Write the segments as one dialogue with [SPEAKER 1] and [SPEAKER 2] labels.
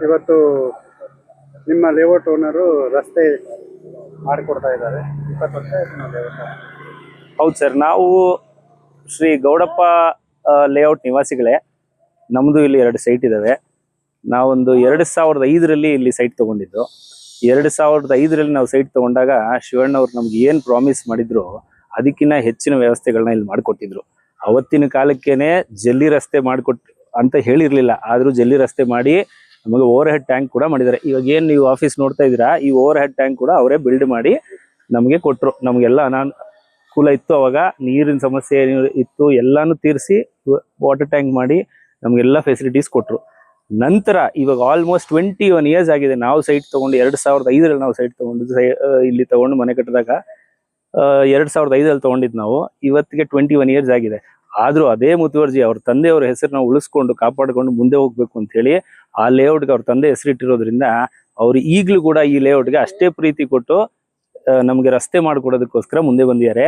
[SPEAKER 1] ಇವತ್ತು ನಿಮ್ಮ layout owner ರಸ್ತೆ ಮಾಡಿಕೊಡ್ತಾ ಇದ್ದಾರೆ. 20 ವರ್ಷ ನಿಮ್ಮ ಲೇಔಟ್.
[SPEAKER 2] ಹೌದು ಸರ್, ನಾವು ಶ್ರೀ ಗೌಡಪ್ಪ ಲೇಔಟ್ ನಿವಾಸಿಗಳೇ. ನಮ್ಮದು ಇಲ್ಲಿ 2 ಸೈಟ್ ಇದ್ದಾವೆ. ನಾವೊಂದು 2005ರಲ್ಲಿ ಇಲ್ಲಿ ಸೈಟ್ ತೊಗೊಂಡಿದ್ದು. 2005ರಲ್ಲಿ ನಾವು ಸೈಟ್ ತೊಗೊಂಡಾಗ ಶಿವಣ್ಣ ಅವ್ರು ನಮ್ಗೆ ಏನು ಪ್ರಾಮಿಸ್ ಮಾಡಿದ್ರು ಅದಕ್ಕಿಂತ ಹೆಚ್ಚಿನ ವ್ಯವಸ್ಥೆಗಳನ್ನ ಇಲ್ಲಿ ಮಾಡಿಕೊಟ್ಟಿದ್ರು. ಅವತ್ತಿನ ಕಾಲಕ್ಕೇನೆ ಜಲ್ಲಿ ರಸ್ತೆ ಮಾಡಿಕೊಟ್ಟು ಅಂತ ಹೇಳಿರಲಿಲ್ಲ, ಆದರೂ ಜಲ್ಲಿ ರಸ್ತೆ ಮಾಡಿ ನಮಗೆ ಓವರ್ ಹೆಡ್ ಟ್ಯಾಂಕ್ ಕೂಡ ಮಾಡಿದ್ದಾರೆ. ಇವಾಗ ಏನು ನೀವು ಆಫೀಸ್ ನೋಡ್ತಾ ಇದ್ದೀರಾ, ಈ ಓವರ್ ಹೆಡ್ ಟ್ಯಾಂಕ್ ಕೂಡ ಅವರೇ ಬಿಲ್ಡ್ ಮಾಡಿ ನಮಗೆ ಕೊಟ್ಟರು. ನಮಗೆಲ್ಲ ಅನಾನುಕೂಲ ಇತ್ತು, ಅವಾಗ ನೀರಿನ ಸಮಸ್ಯೆ ಇತ್ತು, ಎಲ್ಲಾನು ತೀರಿಸಿ ವಾಟರ್ ಟ್ಯಾಂಕ್ ಮಾಡಿ ನಮಗೆಲ್ಲ ಫೆಸಿಲಿಟೀಸ್ ಕೊಟ್ಟರು. ನಂತರ ಇವಾಗ ಆಲ್ಮೋಸ್ಟ್ 21 ಇಯರ್ಸ್ ಆಗಿದೆ. ನಾವು ಸೈಟ್ ತೊಗೊಂಡು 2005ರಲ್ಲಿ ನಾವು ಸೈಟ್ ತೊಗೊಂಡಿದ್ದು. ಇಲ್ಲಿ ತೊಗೊಂಡು ಮನೆ ಕಟ್ಟಿದಾಗ 2005ರಲ್ಲಿ ತೊಗೊಂಡಿದ್ದು ನಾವು. ಇವತ್ತಿಗೆ 21 ಇಯರ್ಸ್ ಆಗಿದೆ. ಆದರೂ ಅದೇ ಮುತುವರ್ಜಿ ಅವ್ರ ತಂದೆಯವ್ರ ಹೆಸರನ್ನ ಉಳಿಸ್ಕೊಂಡು ಕಾಪಾಡಿಕೊಂಡು ಮುಂದೆ ಹೋಗ್ಬೇಕು ಅಂತ ಹೇಳಿ ಆ ಲೇಔಟ್ಗೆ ಅವ್ರ ತಂದೆ ಹೆಸರಿಟ್ಟಿರೋದ್ರಿಂದ ಅವ್ರು ಈಗಲೂ ಕೂಡ ಈ ಲೇಔಟ್ಗೆ ಅಷ್ಟೇ ಪ್ರೀತಿ ಕೊಟ್ಟು ನಮಗೆ ರಸ್ತೆ ಮಾಡಿಕೊಡೋದಕ್ಕೋಸ್ಕರ ಮುಂದೆ ಬಂದಿದ್ದಾರೆ.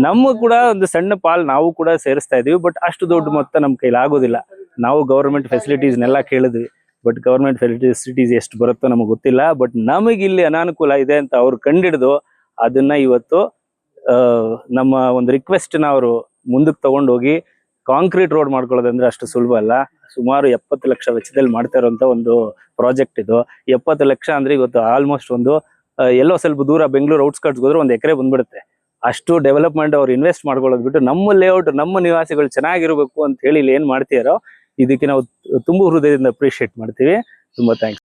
[SPEAKER 2] ನಮ್ಮ ಕೂಡ ಒಂದು ಸಣ್ಣ ಪಾಲ್ ನಾವು ಕೂಡ ಸೇರಿಸ್ತಾ ಇದೀವಿ. ಬಟ್ ಅಷ್ಟು ದೊಡ್ಡ ಮೊತ್ತ ನಮ್ಮ ಕೈಲಿ ಆಗೋದಿಲ್ಲ. ನಾವು ಗೌರ್ಮೆಂಟ್ ಫೆಸಿಲಿಟೀಸ್ನೆಲ್ಲ ಕೇಳಿದ್ವಿ, ಬಟ್ ಗೌರ್ಮೆಂಟ್ ಫೆಸಿಲಿಟೀಸ್ ಎಷ್ಟು ಬರುತ್ತೋ ನಮಗೆ ಗೊತ್ತಿಲ್ಲ. ಬಟ್ ನಮಗೆ ಇಲ್ಲಿ ಅನಾನುಕೂಲ ಇದೆ ಅಂತ ಅವ್ರು ಕಂಡಿಡಿದು ಅದನ್ನ ಇವತ್ತು ನಮ್ಮ ಒಂದು ರಿಕ್ವೆಸ್ಟ್ನ ಅವರು ಮುಂದಕ್ಕೆ ತಗೊಂಡು ಹೋಗಿ ಕಾಂಕ್ರೀಟ್ ರೋಡ್ ಮಾಡ್ಕೊಳ್ಳೋದಂದ್ರೆ ಅಷ್ಟು ಸುಲಭ ಅಲ್ಲ. ಸುಮಾರು 70 ಲಕ್ಷ ವೆಚ್ಚದಲ್ಲಿ ಮಾಡ್ತಾ ಇರುವಂತ ಒಂದು ಪ್ರಾಜೆಕ್ಟ್ ಇದು. 70 ಲಕ್ಷ ಅಂದ್ರೆ ಇವತ್ತು ಆಲ್ಮೋಸ್ಟ್ ಒಂದು ಎಲ್ಲೋ ಸ್ವಲ್ಪ ದೂರ ಬೆಂಗಳೂರು ಔಟ್ಸ್ಕರ್ಟ್ಸ್ ಹೋದ್ರೆ 1 ಎಕರೆ ಬಂದ್ಬಿಡುತ್ತೆ. ಅಷ್ಟು ಡೆವಲಪ್ಮೆಂಟ್ ಅವ್ರು ಇನ್ವೆಸ್ಟ್ ಮಾಡ್ಕೊಳ್ಳೋದು ಬಿಟ್ಟು ನಮ್ಮ ಲೇಔಟ್ ನಮ್ಮ ನಿವಾಸಿಗಳು ಚೆನ್ನಾಗಿರ್ಬೇಕು ಅಂತ ಹೇಳಿ ಇಲ್ಲಿ ಏನ್ ಮಾಡ್ತೀಯಾರೋ ಇದಕ್ಕೆ ನಾವು ತುಂಬ ಹೃದಯದಿಂದ ಅಪ್ರಿಷಿಯೇಟ್ ಮಾಡ್ತೀವಿ. ತುಂಬಾ ಥ್ಯಾಂಕ್ಸ್.